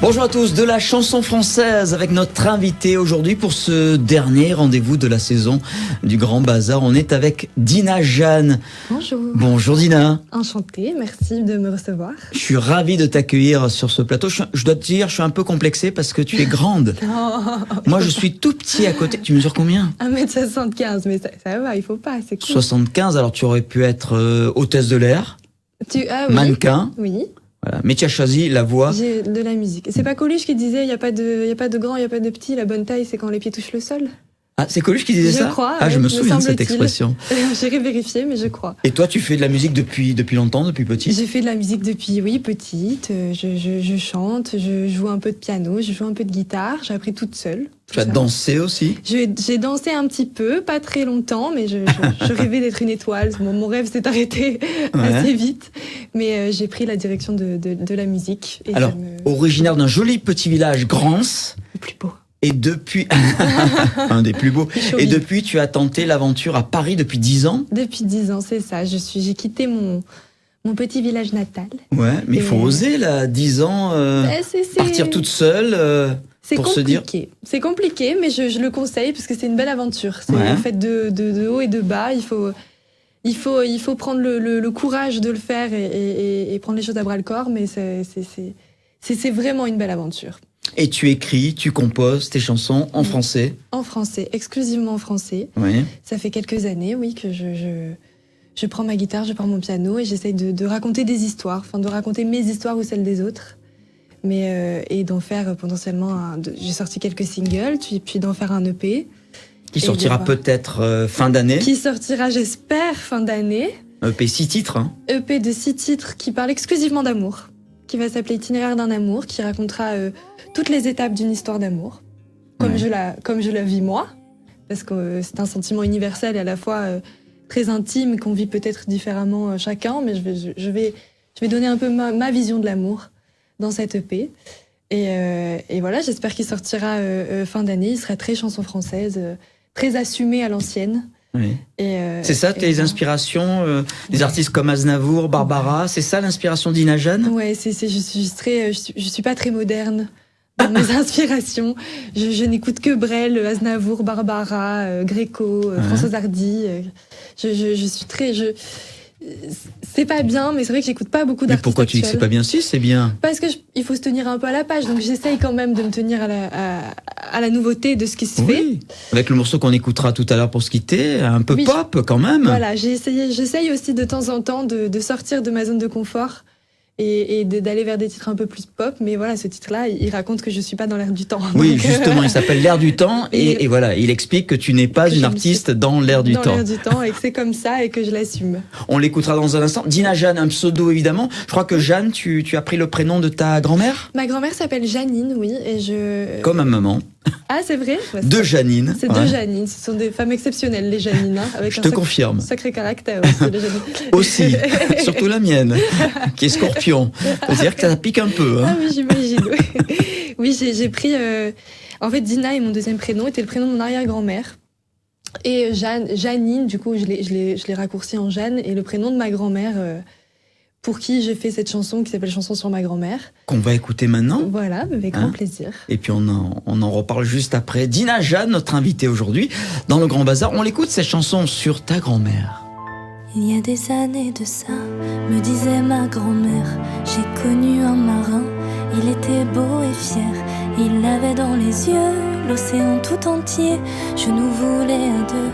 Bonjour à tous, de la chanson française avec notre invité aujourd'hui pour ce dernier rendez-vous de la saison du Grand Bazar. On est avec Dina Jeanne. Bonjour. Bonjour Dina. Enchantée, merci de me recevoir. Je suis ravi de t'accueillir sur ce plateau. Je dois te dire, je suis un peu complexé parce que tu es grande. Moi, je suis tout petit à côté. Tu mesures combien ? 1m75, mais ça va, il faut pas, c'est cool. 75, alors tu aurais pu être hôtesse de l'air, Oui. mannequin. Oui. Voilà. Mais tu as choisi la voix. J'ai de la musique. C'est pas Coluche qui disait il n'y a pas de grand, il n'y a pas de petit, la bonne taille c'est quand les pieds touchent le sol. Ah, c'est Coluche qui disait ça ? Je crois. Ah, je me souviens de cette semble-t-il. expression. J'irai vérifier, mais je crois. Et toi, tu fais de la musique depuis longtemps, depuis petite ? J'ai fait de la musique depuis, petite. Je chante, je joue un peu de piano, je joue un peu de guitare. J'ai appris toute seule. Tu as dansé aussi ? J'ai dansé un petit peu, pas très longtemps, mais je rêvais d'être une étoile. Mon rêve s'est arrêté assez vite. Mais j'ai pris la direction de la musique. Et alors, originaire d'un joli petit village, Grance. Le plus beau. Et depuis, un des plus beaux. Et depuis, tu as tenté l'aventure à Paris depuis 10 ans. Depuis 10 ans, c'est ça. J'ai quitté mon petit village natal. Ouais, mais il faut oser, là, 10 ans, partir toute seule, pour se dire... C'est compliqué, mais je le conseille parce que c'est une belle aventure. C'est fait de haut et de bas. Il faut prendre le courage de le faire et prendre les choses à bras le corps, mais c'est vraiment une belle aventure. Et tu écris, tu composes tes chansons en français ? En français, exclusivement en français. Oui. Ça fait quelques années, oui, que je prends ma guitare, je prends mon piano et j'essaye de raconter des histoires, enfin de raconter mes histoires ou celles des autres. Mais et d'en faire potentiellement j'ai sorti quelques singles, puis d'en faire un EP. Qui sortira peut-être fin d'année ? Qui sortira, j'espère, fin d'année. EP 6 titres, hein ? EP de 6 titres qui parle exclusivement d'amour, qui va s'appeler Itinéraire d'un amour, qui racontera toutes les étapes d'une histoire d'amour, comme je la vis moi, parce que c'est un sentiment universel et à la fois très intime qu'on vit peut-être différemment chacun, mais je vais donner un peu ma vision de l'amour dans cette EP. Et voilà, j'espère qu'il sortira fin d'année. Il sera très chanson française, très assumé à l'ancienne. Oui. C'est ça, tes inspirations, des artistes comme Aznavour, Barbara, c'est ça l'inspiration d'Dina Jeanne ? Ouais, je suis pas très moderne dans mes inspirations. Je n'écoute que Brel, Aznavour, Barbara, Gréco, Françoise Hardy. Je suis très... C'est pas bien, mais c'est vrai que j'écoute pas beaucoup d'artistes. Mais pourquoi tu dis que c'est pas bien ? Si, c'est bien. Parce que il faut se tenir un peu à la page, donc j'essaye quand même de me tenir à la nouveauté de ce qui se fait. Avec le morceau qu'on écoutera tout à l'heure pour se quitter, un peu pop quand même. Voilà, j'essaye aussi de temps en temps de sortir de ma zone de confort et d'aller vers des titres un peu plus pop, mais voilà, ce titre-là, il raconte que je suis pas dans l'air du temps. Oui, donc, justement, il s'appelle L'air du temps, et voilà, il explique que tu n'es pas une artiste dans l'air du temps. Dans l'air du temps, et que c'est comme ça, et que je l'assume. On l'écoutera dans un instant. Dina Jeanne, un pseudo évidemment. Je crois que Jeanne, tu as pris le prénom de ta grand-mère ? Ma grand-mère s'appelle Janine, oui, et Comme ma maman. Ah, c'est vrai ? Deux Janine. C'est deux Janine, ce sont des femmes exceptionnelles, les Janine. Avec je te confirme. Sacré caractère aussi, les Janine. Aussi, surtout la mienne, qui est scorpion. C'est-à-dire que ça pique un peu. Hein. Ah oui, j'imagine. Oui, j'ai pris... En fait, Dina est mon deuxième prénom, était le prénom de mon arrière-grand-mère. Et Janine, du coup, je l'ai raccourci en Jeanne, et le prénom de ma grand-mère... pour qui j'ai fait cette chanson qui s'appelle Chanson sur ma grand-mère. Qu'on va écouter maintenant. Voilà, avec grand plaisir. Et puis on en reparle juste après. Dina Jeanne, notre invitée aujourd'hui, dans le Grand Bazar. On l'écoute, cette chanson sur ta grand-mère. Il y a des années de ça, me disait ma grand-mère, j'ai connu un marin, il était beau et fier, il avait dans les yeux l'océan tout entier. Je nous voulais à deux,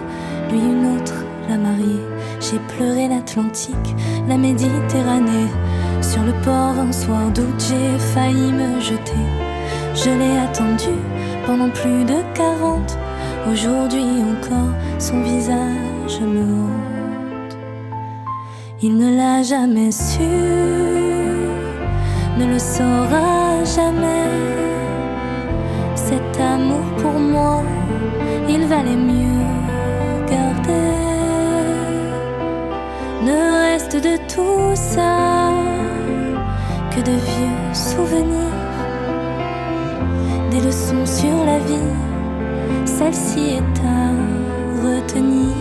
lui une autre, la mariée. J'ai pleuré l'Atlantique, la Méditerranée. Sur le port un soir d'août, j'ai failli me jeter. Je l'ai attendu pendant plus de 40. Aujourd'hui encore, son visage me hante. Il ne l'a jamais su, ne le saura jamais. Cet amour pour moi, il valait mieux garder. Ne reste de tout ça que de vieux souvenirs, des leçons sur la vie, celle-ci est à retenir.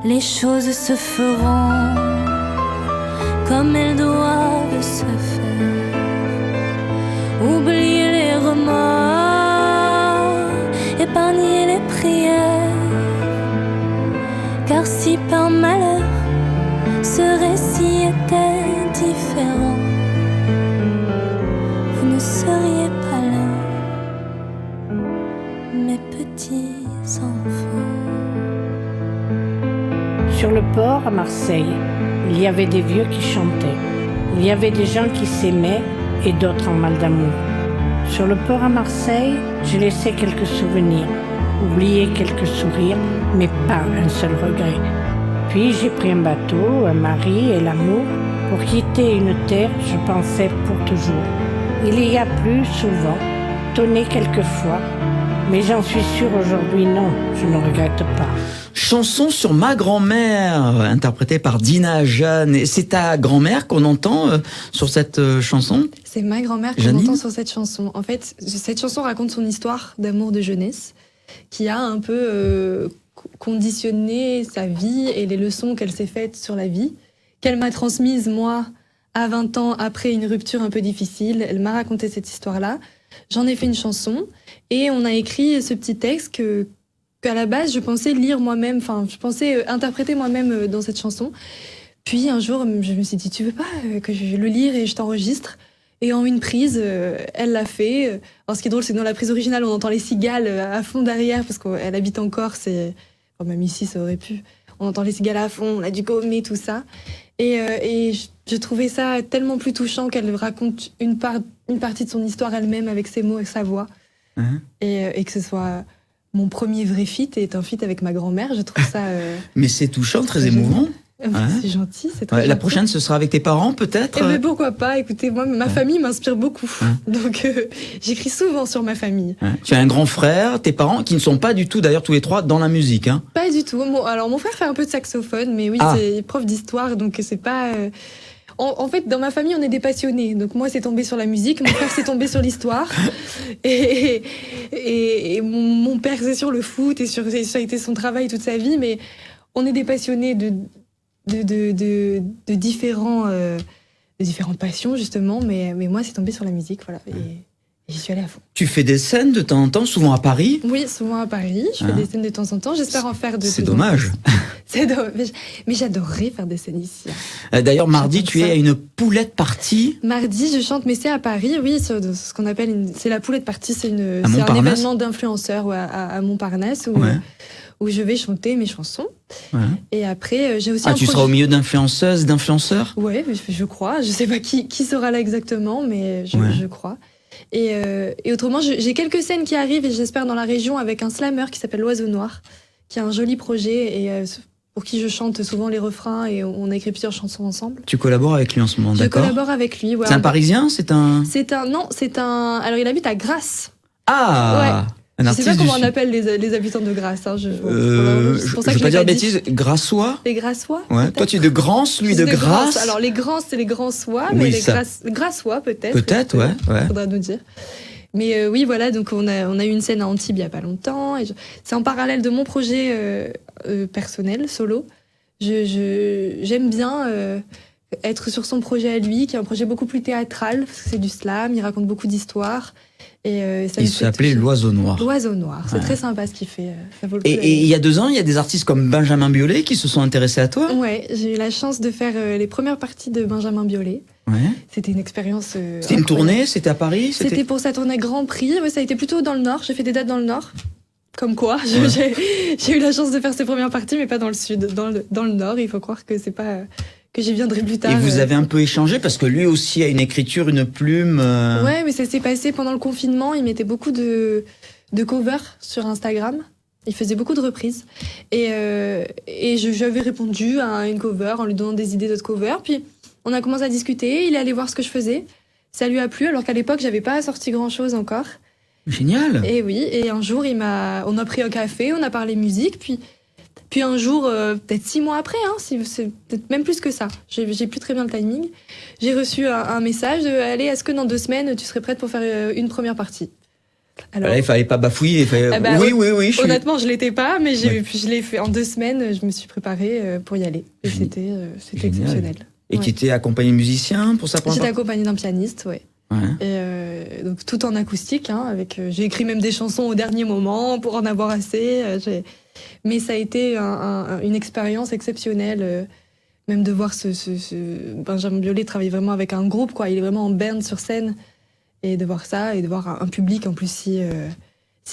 Les choses se feront comme elles doivent se faire. oublier les remords, épargner les prières. Car si par malheur ce récit était différent, vous ne seriez pas là, mes petits enfants. Sur le port à Marseille, il y avait des vieux qui chantaient. Il y avait des gens qui s'aimaient et d'autres en mal d'amour. Sur le port à Marseille, j'ai laissé quelques souvenirs, oublié quelques sourires, mais pas un seul regret. Puis j'ai pris un bateau, un mari et l'amour pour quitter une terre, je pensais pour toujours. Il y a plu souvent, tonné quelquefois, mais j'en suis sûre aujourd'hui, non, je ne regrette pas. Chanson sur ma grand-mère, interprétée par Dina Jeanne. Et c'est ta grand-mère qu'on entend sur cette chanson ? C'est ma grand-mère qu'on Janine entend sur cette chanson. En fait, cette chanson raconte son histoire d'amour de jeunesse, qui a un peu conditionné sa vie et les leçons qu'elle s'est faites sur la vie, qu'elle m'a transmises, moi, à 20 ans, après une rupture un peu difficile. Elle m'a raconté cette histoire-là. J'en ai fait une chanson et on a écrit ce petit texte qu'à la base, je pensais lire moi-même, enfin, je pensais interpréter moi-même dans cette chanson. Puis un jour, je me suis dit, tu veux pas que je le lire et je t'enregistre ? Et en une prise, elle l'a fait. Alors, ce qui est drôle, c'est que dans la prise originale, on entend les cigales à fond derrière, parce qu'elle habite en Corse, et enfin, même ici, ça aurait pu. On entend les cigales à fond, on a du gommer, tout ça. Et je trouvais ça tellement plus touchant qu'elle raconte une partie de son histoire elle-même avec ses mots et sa voix. Et que ce soit mon premier vrai feat est un feat avec ma grand-mère, je trouve ça... Mais c'est touchant, très émouvant. C'est gentil, c'est très gentil. La prochaine, ce sera avec tes parents, peut-être ? Mais pourquoi pas ? Écoutez, moi, ma famille m'inspire beaucoup. Donc, j'écris souvent sur ma famille. Tu as un grand frère, tes parents, qui ne sont pas du tout, d'ailleurs, tous les trois, dans la musique. Hein. Pas du tout. Alors, mon frère fait un peu de saxophone, mais oui, c'est prof d'histoire, donc c'est pas... En fait, dans ma famille, on est des passionnés. Donc moi, c'est tombé sur la musique, mon frère, c'est tombé sur l'histoire. Et mon père, c'est sur le foot, et ça a été son travail toute sa vie, mais on est des passionnés de différentes passions, justement, mais moi, c'est tombé sur la musique, voilà, et j'y suis allée à fond. Tu fais des scènes de temps en temps, souvent à Paris ? Oui, souvent à Paris, je fais des scènes de temps en temps, j'espère en faire de C'est dommage. C'est dommage, mais j'adorerais faire des scènes ici. D'ailleurs, mardi, tu es à une poulette party. Mardi, je chante, mais c'est à Paris, oui, ce qu'on appelle, c'est la poulette party, c'est un événement d'influenceurs à Montparnasse, où je vais chanter mes chansons. Et après, j'ai aussi tu seras au milieu d'influenceuses, d'influenceurs ? Ouais, je crois. Je sais pas qui sera là exactement, mais je crois. Et autrement, j'ai quelques scènes qui arrivent, et j'espère dans la région, avec un slammer qui s'appelle l'Oiseau Noir, qui a un joli projet, et pour qui je chante souvent les refrains, et on a écrit plusieurs chansons ensemble. Tu collabores avec lui en ce moment, d'accord ? Je collabore avec lui, ouais. C'est un Parisien ? Non, alors il habite à Grasse. Ah ouais. Je sais pas comment on appelle les habitants de Grasse. Hein, je vais pas dire de bêtises. Grassois ? Les Grassois ? Ouais. Toi, tu es de Grance, lui de Grasse. Alors, les Grances, c'est les Grassois, mais les Grassois, peut-être. Peut-être, ouais. Faudra nous dire. Mais oui, voilà, donc on a eu une scène à Antibes il y a pas longtemps. C'est en parallèle de mon projet personnel, solo. J'aime bien être sur son projet à lui, qui est un projet beaucoup plus théâtral, parce que c'est du slam, il raconte beaucoup d'histoires. Il s'appelait l'Oiseau Noir. L'Oiseau Noir, c'est très sympa ce qu'il fait. Ça vaut le coup et il y a 2 ans, il y a des artistes comme Benjamin Biolay qui se sont intéressés à toi. Ouais, j'ai eu la chance de faire les premières parties de Benjamin Biolay. C'était une expérience. C'était une tournée, c'était à Paris. C'était pour sa tournée Grand Prix. Ouais, ça a été plutôt dans le Nord. J'ai fait des dates dans le Nord. Comme quoi, j'ai eu la chance de faire ses premières parties, mais pas dans le Sud, dans le Nord. Il faut croire que c'est pas que j'y viendrai plus tard. Et vous avez un peu échangé parce que lui aussi a une écriture, une plume. Ouais, mais ça s'est passé pendant le confinement. Il mettait beaucoup de covers sur Instagram. Il faisait beaucoup de reprises. Et j'avais répondu à une cover en lui donnant des idées d'autres covers. Puis on a commencé à discuter. Il est allé voir ce que je faisais. Ça lui a plu, alors qu'à l'époque, j'avais pas sorti grand-chose encore. Génial. Et oui, et un jour, on a pris un café, on a parlé musique, puis un jour, peut-être 6 mois après, c'est peut-être même plus que ça, j'ai plus très bien le timing, j'ai reçu un message de « Allez, est-ce que dans 2 semaines, tu serais prête pour faire une première partie ?» Alors, il fallait pas bafouiller, oui. Honnêtement, je l'étais pas, mais je l'ai fait en 2 semaines, je me suis préparée pour y aller, et c'était exceptionnel. Et qui était accompagné de musicien pour sa première partie ? J'étais accompagnée d'un pianiste, ouais. Et donc tout en acoustique, hein, j'ai écrit même des chansons au dernier moment pour en avoir assez. Mais ça a été une expérience exceptionnelle, même de voir Benjamin Biolay travailler vraiment avec un groupe, quoi. Il est vraiment en band sur scène, et de voir ça, et de voir un public en plus si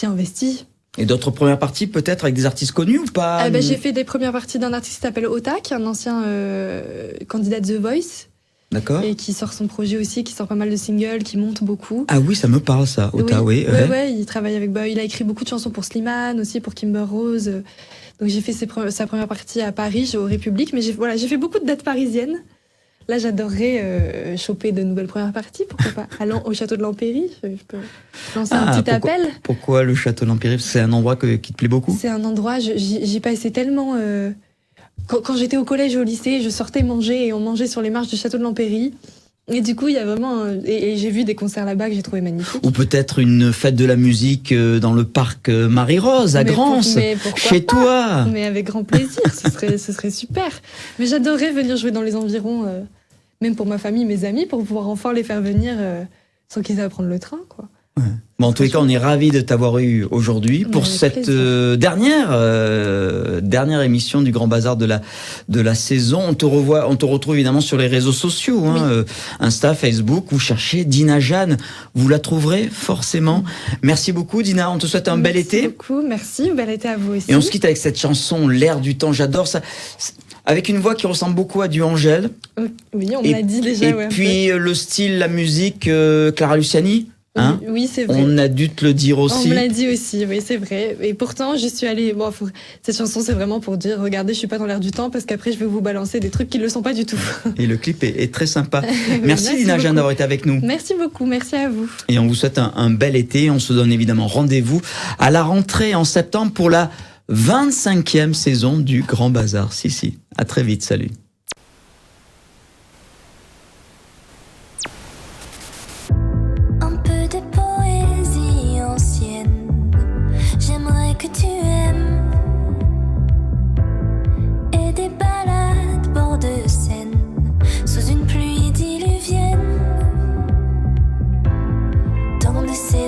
investi. Et d'autres premières parties, peut-être, avec des artistes connus ou pas? J'ai fait des premières parties d'un artiste qui s'appelle Ota, qui est un ancien candidat de The Voice. D'accord. Et qui sort son projet aussi, qui sort pas mal de singles, qui monte beaucoup. Ah oui, ça me parle ça, Ota, oui. Ouais, il travaille il a écrit beaucoup de chansons pour Slimane, aussi pour Kimber Rose. Donc j'ai fait sa première partie à Paris, au République, mais j'ai fait beaucoup de dates parisiennes. Là, j'adorerais choper de nouvelles premières parties, pourquoi pas, allant au château de l'Empéry. Je peux lancer un petit appel. Pourquoi le château de l'Empéry? C'est un endroit qui te plaît beaucoup? C'est un endroit, j'y passais tellement... Quand j'étais au collège et au lycée, je sortais manger et on mangeait sur les marches du château de l'Empéry. Et du coup, il y a vraiment... Et j'ai vu des concerts là-bas que j'ai trouvé magnifiques. Ou peut-être une fête de la musique dans le parc Marie-Rose, à Grance, chez toi. Mais avec grand plaisir, ce serait super. Mais j'adorerais venir jouer dans les environs, même pour ma famille, mes amis, pour pouvoir enfin les faire venir sans qu'ils aient à prendre le train, quoi. Ouais. Bon, en tous les cas, on est ravis de t'avoir eu aujourd'hui pour cette dernière émission du Grand Bazar de la saison. On te retrouve évidemment sur les réseaux sociaux, hein, Insta, Facebook. Vous cherchez Dina Jeanne, vous la trouverez forcément. Merci beaucoup, Dina. On te souhaite un bel été. Merci beaucoup. Merci. Bel été à vous aussi. Et on se quitte avec cette chanson, L'air du temps. J'adore ça. Avec une voix qui ressemble beaucoup à du Angèle. Oui, on me l'a dit déjà. Et puis le style, la musique, Clara Luciani. Hein, oui, c'est vrai. On a dû te le dire aussi. On me l'a dit aussi, oui, c'est vrai. Et pourtant, je suis allée... cette chanson, c'est vraiment pour dire, regardez, je suis pas dans l'air du temps, parce qu'après, je vais vous balancer des trucs qui le sont pas du tout. Et le clip est très sympa. Merci Dina Jeanne d'avoir été avec nous. Merci beaucoup, merci à vous. Et on vous souhaite un bel été. On se donne évidemment rendez-vous à la rentrée en septembre pour la 25e saison du Grand Bazar. Si. À très vite, salut. Que tu aimes et des balades bord de Seine sous une pluie diluvienne dans de ces